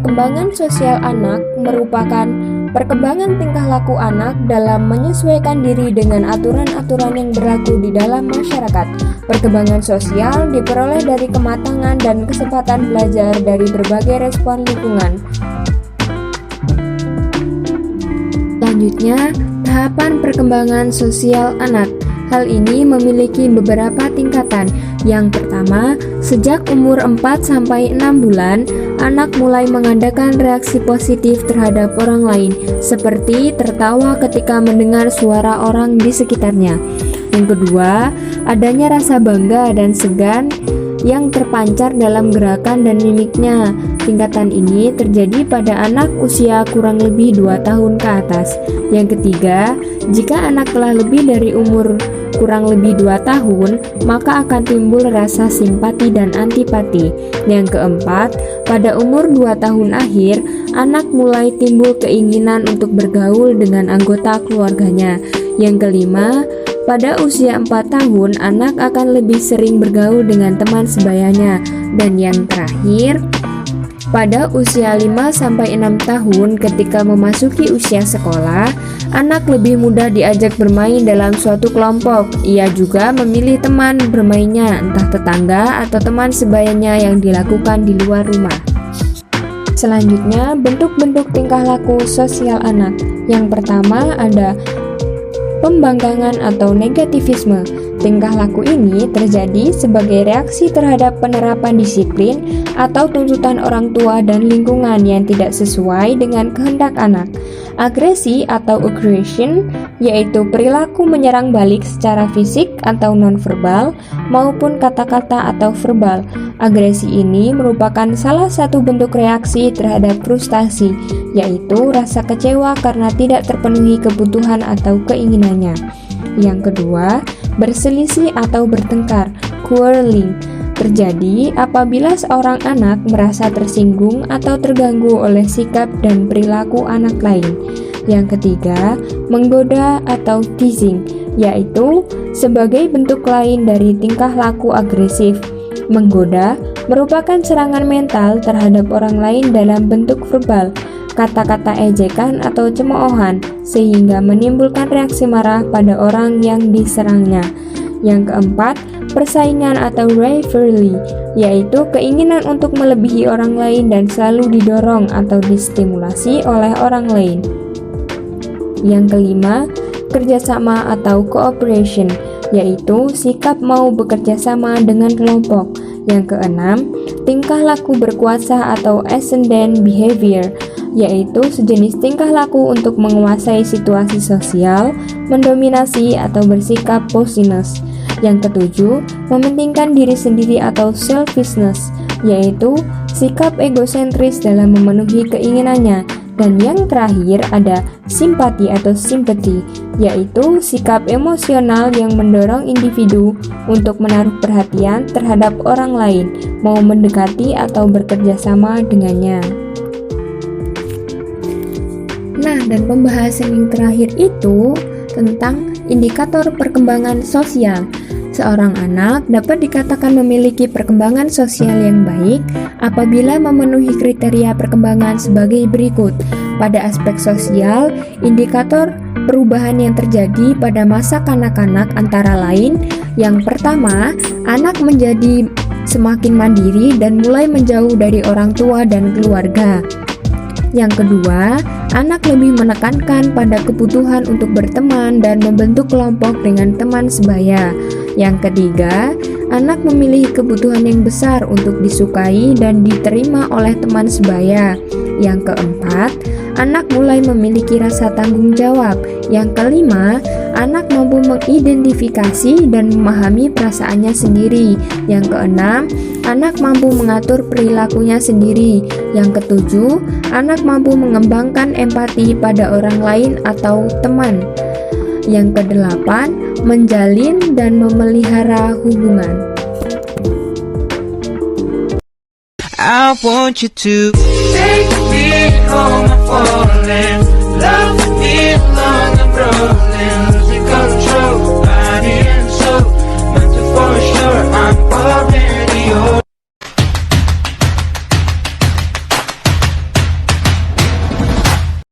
Perkembangan sosial anak merupakan perkembangan tingkah laku anak dalam menyesuaikan diri dengan aturan-aturan yang berlaku di dalam masyarakat. Perkembangan sosial diperoleh dari kematangan dan kesempatan belajar dari berbagai respon lingkungan. Selanjutnya, tahapan perkembangan sosial anak. Hal ini memiliki beberapa tingkatan. Yang pertama, sejak umur 4-6 bulan, anak mulai mengadakan reaksi positif terhadap orang lain, seperti tertawa ketika mendengar suara orang di sekitarnya. Yang kedua, adanya rasa bangga dan segan yang terpancar dalam gerakan dan mimiknya. Tingkatan ini terjadi pada anak usia kurang lebih 2 tahun ke atas. Yang ketiga, jika anak telah lebih dari umur kurang lebih 2 tahun, maka akan timbul rasa simpati dan antipati. Yang keempat, pada umur 2 tahun akhir, anak mulai timbul keinginan untuk bergaul dengan anggota keluarganya. Yang kelima, pada usia 4 tahun, anak akan lebih sering bergaul dengan teman sebayanya. Dan yang terakhir, pada usia 5-6 tahun ketika memasuki usia sekolah, anak lebih mudah diajak bermain dalam suatu kelompok. Ia juga memilih teman bermainnya, entah tetangga atau teman sebayanya yang dilakukan di luar rumah. Selanjutnya, bentuk-bentuk tingkah laku sosial anak. Yang pertama ada pembangkangan atau negativisme. Tingkah laku ini terjadi sebagai reaksi terhadap penerapan disiplin atau tuntutan orang tua dan lingkungan yang tidak sesuai dengan kehendak anak. Agresi atau aggression yaitu perilaku menyerang balik secara fisik atau nonverbal maupun kata-kata atau verbal. Agresi ini merupakan salah satu bentuk reaksi terhadap frustasi, yaitu rasa kecewa karena tidak terpenuhi kebutuhan atau keinginannya. Yang kedua, berselisih atau bertengkar, quarreling, terjadi apabila seorang anak merasa tersinggung atau terganggu oleh sikap dan perilaku anak lain. Yang ketiga, menggoda atau teasing, yaitu sebagai bentuk lain dari tingkah laku agresif. Menggoda merupakan serangan mental terhadap orang lain dalam bentuk verbal, kata-kata ejekan atau cemoohan, sehingga menimbulkan reaksi marah pada orang yang diserangnya. Yang keempat, persaingan atau rivalry, yaitu keinginan untuk melebihi orang lain dan selalu didorong atau distimulasi oleh orang lain. Yang kelima, kerjasama atau cooperation, yaitu sikap mau bekerja sama dengan kelompok. Yang keenam, tingkah laku berkuasa atau ascendant behavior, yaitu sejenis tingkah laku untuk menguasai situasi sosial, mendominasi atau bersikap possessiveness. Yang ketujuh, mementingkan diri sendiri atau selfishness, yaitu sikap egosentris dalam memenuhi keinginannya. Dan yang terakhir ada simpati atau sympathy, yaitu sikap emosional yang mendorong individu untuk menaruh perhatian terhadap orang lain, mau mendekati atau bekerja sama dengannya. Nah, dan pembahasan yang terakhir itu tentang indikator perkembangan sosial. Seorang anak dapat dikatakan memiliki perkembangan sosial yang baik apabila memenuhi kriteria perkembangan sebagai berikut. Pada aspek sosial, indikator perubahan yang terjadi pada masa kanak-kanak antara lain, yang pertama, anak menjadi semakin mandiri dan mulai menjauh dari orang tua dan keluarga. Yang kedua, anak lebih menekankan pada kebutuhan untuk berteman dan membentuk kelompok dengan teman sebaya. Yang ketiga, anak memiliki kebutuhan yang besar untuk disukai dan diterima oleh teman sebaya. Yang keempat, anak mulai memiliki rasa tanggung jawab. Yang kelima, anak mampu mengidentifikasi dan memahami perasaannya sendiri. Yang keenam, anak mampu mengatur perilakunya sendiri. Yang ketujuh, anak mampu mengembangkan empati pada orang lain atau teman. Yang kedelapan, menjalin dan memelihara hubungan. I want you to take me home, I'm falling.